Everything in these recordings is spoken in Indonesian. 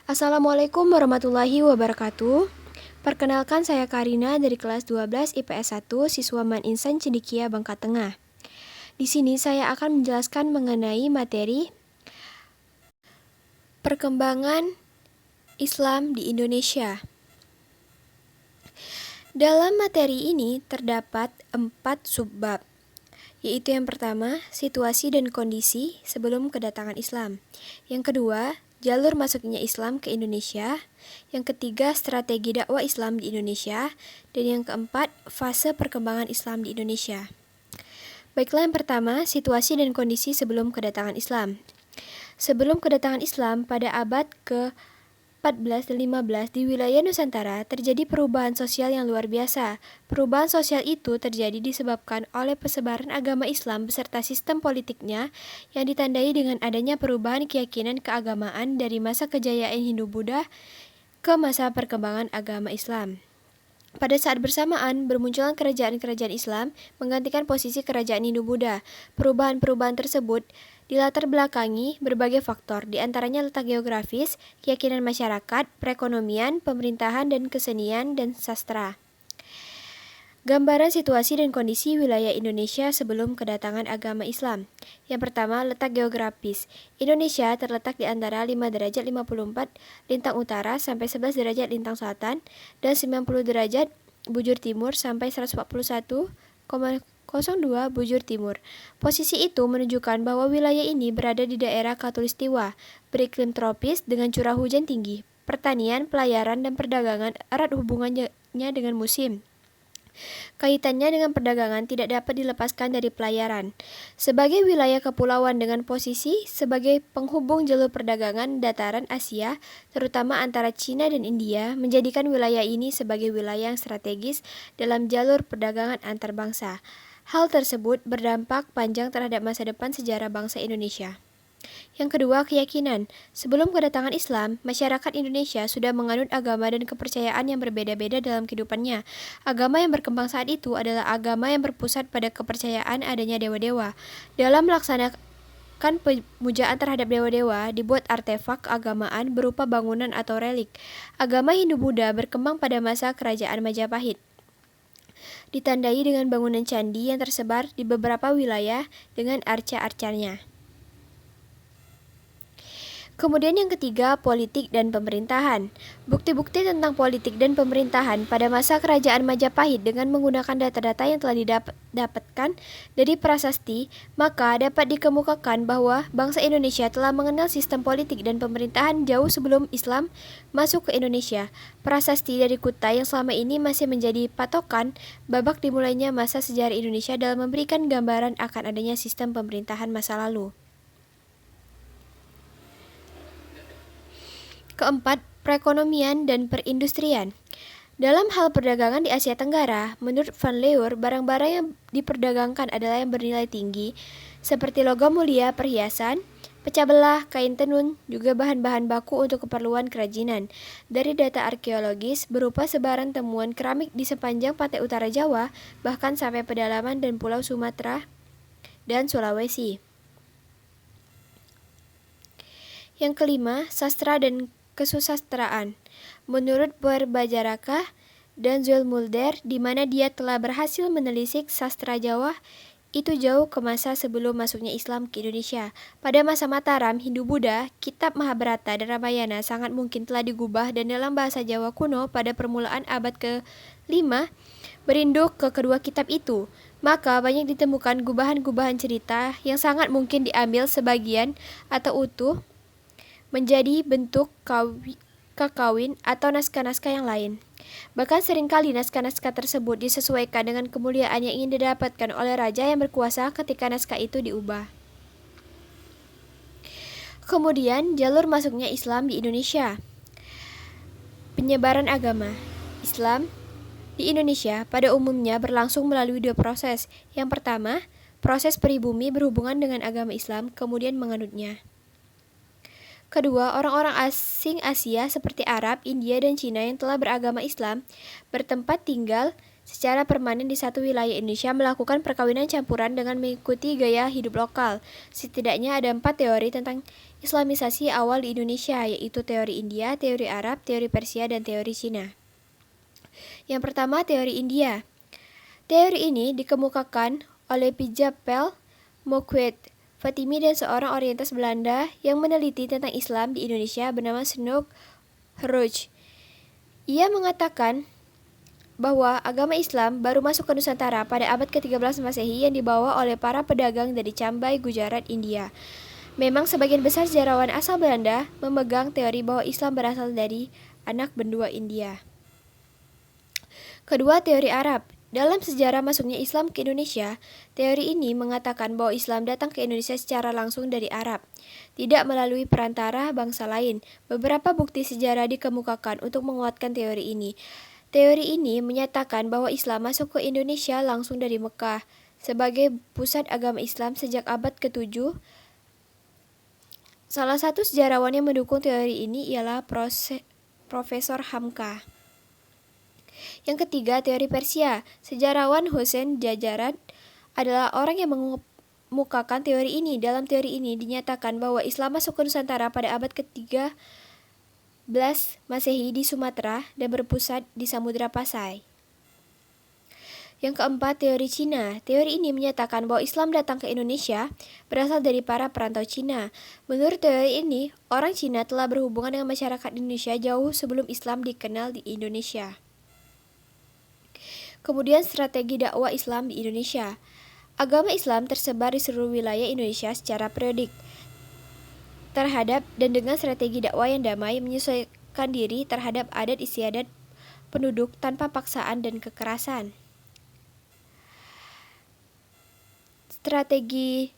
Assalamualaikum warahmatullahi wabarakatuh. Perkenalkan saya Karina dari kelas 12 IPS 1 siswa Man Insan Cendekia Bangka Tengah. Di sini saya akan menjelaskan mengenai materi perkembangan Islam di Indonesia. Dalam materi ini terdapat 4 subbab, yaitu yang pertama, situasi dan kondisi sebelum kedatangan Islam. Yang kedua, jalur masuknya Islam ke Indonesia. Yang ketiga, strategi dakwah Islam di Indonesia. Dan yang keempat, fase perkembangan Islam di Indonesia. Baiklah, yang pertama, situasi dan kondisi sebelum kedatangan Islam. Sebelum kedatangan Islam pada abad ke-14 dan 15 di wilayah Nusantara terjadi perubahan sosial yang luar biasa. Perubahan sosial itu terjadi disebabkan oleh persebaran agama Islam beserta sistem politiknya yang ditandai dengan adanya perubahan keyakinan keagamaan dari masa kejayaan Hindu-Buddha ke masa perkembangan agama Islam. Pada saat bersamaan, bermunculan kerajaan-kerajaan Islam menggantikan posisi kerajaan Hindu-Buddha. Perubahan-perubahan tersebut dilatar belakangi berbagai faktor, di antaranya letak geografis, keyakinan masyarakat, perekonomian, pemerintahan, dan kesenian dan sastra. Gambaran situasi dan kondisi wilayah Indonesia sebelum kedatangan agama Islam. Yang pertama, letak geografis. Indonesia terletak di antara 5 derajat 54 lintang utara sampai 11 derajat lintang selatan dan 90 derajat bujur timur sampai 141,02 bujur timur. Posisi itu menunjukkan bahwa wilayah ini berada di daerah khatulistiwa, beriklim tropis dengan curah hujan tinggi. Pertanian, pelayaran, dan perdagangan erat hubungannya dengan musim. Kaitannya dengan perdagangan tidak dapat dilepaskan dari pelayaran. Sebagai wilayah kepulauan dengan posisi sebagai penghubung jalur perdagangan dataran Asia, terutama antara Cina dan India, menjadikan wilayah ini sebagai wilayah yang strategis dalam jalur perdagangan antar bangsa. Hal tersebut berdampak panjang terhadap masa depan sejarah bangsa Indonesia. Yang kedua, keyakinan. Sebelum kedatangan Islam, masyarakat Indonesia sudah menganut agama dan kepercayaan yang berbeda-beda dalam kehidupannya. Agama yang berkembang saat itu adalah agama yang berpusat pada kepercayaan adanya dewa-dewa. Dalam melaksanakan pemujaan terhadap dewa-dewa, dibuat artefak keagamaan berupa bangunan atau relik. Agama Hindu-Buddha berkembang pada masa kerajaan Majapahit, ditandai dengan bangunan candi yang tersebar di beberapa wilayah dengan arca-arcanya. Kemudian yang ketiga, politik dan pemerintahan. Bukti-bukti tentang politik dan pemerintahan pada masa kerajaan Majapahit dengan menggunakan data-data yang telah didapatkan dari prasasti, maka dapat dikemukakan bahwa bangsa Indonesia telah mengenal sistem politik dan pemerintahan jauh sebelum Islam masuk ke Indonesia. Prasasti dari Kutai yang selama ini masih menjadi patokan babak dimulainya masa sejarah Indonesia dalam memberikan gambaran akan adanya sistem pemerintahan masa lalu. Keempat, perekonomian dan perindustrian. Dalam hal perdagangan di Asia Tenggara, menurut Van Leur, barang-barang yang diperdagangkan adalah yang bernilai tinggi, seperti logam mulia, perhiasan, pecah belah, kain tenun, juga bahan-bahan baku untuk keperluan kerajinan. Dari data arkeologis, berupa sebaran temuan keramik di sepanjang pantai utara Jawa, bahkan sampai pedalaman dan pulau Sumatera dan Sulawesi. Yang kelima, sastra dan kesusastraan. Menurut Perbajaraka dan Zuel Mulder, di mana dia telah berhasil menelisik sastra Jawa itu jauh ke masa sebelum masuknya Islam ke Indonesia. Pada masa Mataram, Hindu-Buddha, kitab Mahabharata dan Ramayana sangat mungkin telah digubah dan dalam bahasa Jawa kuno pada permulaan abad ke-5 berinduk ke kedua kitab itu. Maka banyak ditemukan gubahan-gubahan cerita yang sangat mungkin diambil sebagian atau utuh menjadi bentuk kakawin atau naskah-naskah yang lain. Bahkan seringkali naskah-naskah tersebut disesuaikan dengan kemuliaan yang ingin didapatkan oleh raja yang berkuasa ketika naskah itu diubah. Kemudian, jalur masuknya Islam di Indonesia. Penyebaran agama Islam di Indonesia pada umumnya berlangsung melalui dua proses. Yang pertama, proses pribumi berhubungan dengan agama Islam, kemudian menganutnya. Kedua, orang-orang asing Asia seperti Arab, India, dan Cina yang telah beragama Islam bertempat tinggal secara permanen di satu wilayah Indonesia melakukan perkawinan campuran dengan mengikuti gaya hidup lokal. Setidaknya ada 4 teori tentang Islamisasi awal di Indonesia, yaitu teori India, teori Arab, teori Persia, dan teori Cina. Yang pertama, teori India. Teori ini dikemukakan oleh Pijapel, Moquet, Fatimi, dan seorang orientas Belanda yang meneliti tentang Islam di Indonesia bernama Snoek Roach. Ia mengatakan bahwa agama Islam baru masuk ke Nusantara pada abad ke-13 Masehi yang dibawa oleh para pedagang dari Cambai, Gujarat, India. Memang sebagian besar sejarawan asal Belanda memegang teori bahwa Islam berasal dari anak benua India. Kedua, teori Arab. Dalam sejarah masuknya Islam ke Indonesia, teori ini mengatakan bahwa Islam datang ke Indonesia secara langsung dari Arab, tidak melalui perantara bangsa lain. Beberapa bukti sejarah dikemukakan untuk menguatkan teori ini. Teori ini menyatakan bahwa Islam masuk ke Indonesia langsung dari Mekah sebagai pusat agama Islam sejak abad ke-7. Salah satu sejarawan yang mendukung teori ini ialah Profesor Hamka. Yang ketiga, teori Persia. Sejarawan Hussein Jajaran adalah orang yang mengemukakan teori ini. Dalam teori ini dinyatakan bahwa Islam masuk ke Nusantara pada abad ke-13 Masehi di Sumatera dan berpusat di Samudra Pasai. Yang keempat, teori Cina. Teori ini menyatakan bahwa Islam datang ke Indonesia berasal dari para perantau Cina. Menurut teori ini, orang Cina telah berhubungan dengan masyarakat Indonesia jauh sebelum Islam dikenal di Indonesia. Kemudian, strategi dakwah Islam di Indonesia. Agama Islam tersebar di seluruh wilayah Indonesia secara periodik terhadap dan dengan strategi dakwah yang damai, menyesuaikan diri terhadap adat istiadat penduduk tanpa paksaan dan kekerasan. Strategi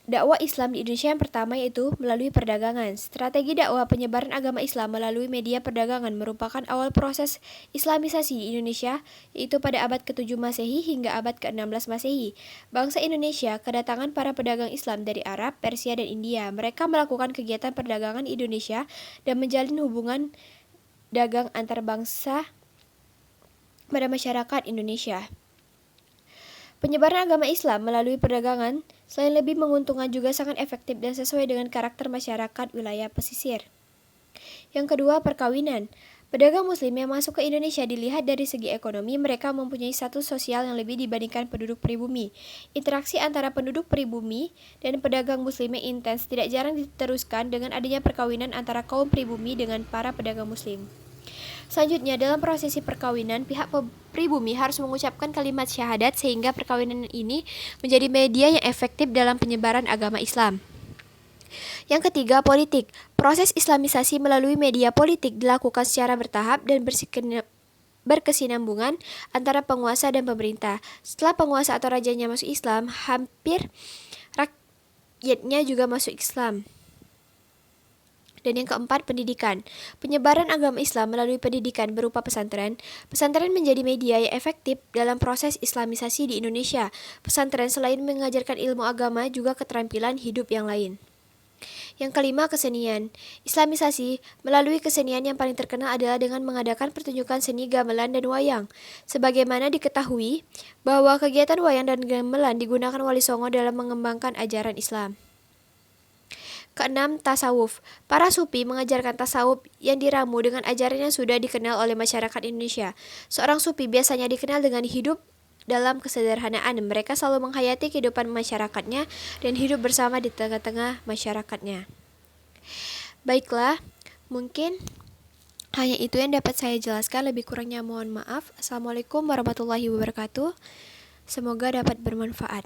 dakwah Islam di Indonesia yang pertama yaitu melalui perdagangan. Strategi dakwah penyebaran agama Islam melalui media perdagangan merupakan awal proses Islamisasi di Indonesia, yaitu pada abad ke-7 Masehi hingga abad ke-16 Masehi. Bangsa Indonesia kedatangan para pedagang Islam dari Arab, Persia, dan India. Mereka melakukan kegiatan perdagangan di Indonesia dan menjalin hubungan dagang antar bangsa pada masyarakat Indonesia. Penyebaran agama Islam melalui perdagangan selain lebih menguntungkan juga sangat efektif dan sesuai dengan karakter masyarakat wilayah pesisir. Yang kedua, perkawinan. Pedagang muslim yang masuk ke Indonesia dilihat dari segi ekonomi, mereka mempunyai status sosial yang lebih dibandingkan penduduk pribumi. Interaksi antara penduduk pribumi dan pedagang muslim yang intens tidak jarang diteruskan dengan adanya perkawinan antara kaum pribumi dengan para pedagang muslim. Selanjutnya, dalam prosesi perkawinan, pihak pribumi harus mengucapkan kalimat syahadat sehingga perkawinan ini menjadi media yang efektif dalam penyebaran agama Islam. Yang ketiga, politik. Proses Islamisasi melalui media politik dilakukan secara bertahap dan berkesinambungan antara penguasa dan pemerintah. Setelah penguasa atau rajanya masuk Islam, hampir rakyatnya juga masuk Islam. Dan yang keempat, pendidikan. Penyebaran agama Islam melalui pendidikan berupa pesantren. Pesantren menjadi media yang efektif dalam proses Islamisasi di Indonesia. Pesantren selain mengajarkan ilmu agama juga keterampilan hidup yang lain. Yang kelima, kesenian. Islamisasi melalui kesenian yang paling terkenal adalah dengan mengadakan pertunjukan seni gamelan dan wayang. Sebagaimana diketahui bahwa kegiatan wayang dan gamelan digunakan Wali Songo dalam mengembangkan ajaran Islam. Keenam, tasawuf. Para sufi mengajarkan tasawuf yang diramu dengan ajaran yang sudah dikenal oleh masyarakat Indonesia. Seorang sufi biasanya dikenal dengan hidup dalam kesederhanaan. Mereka selalu menghayati kehidupan masyarakatnya dan hidup bersama di tengah-tengah masyarakatnya. Baiklah, mungkin hanya itu yang dapat saya jelaskan. Lebih kurangnya mohon maaf. Assalamualaikum warahmatullahi wabarakatuh. Semoga dapat bermanfaat.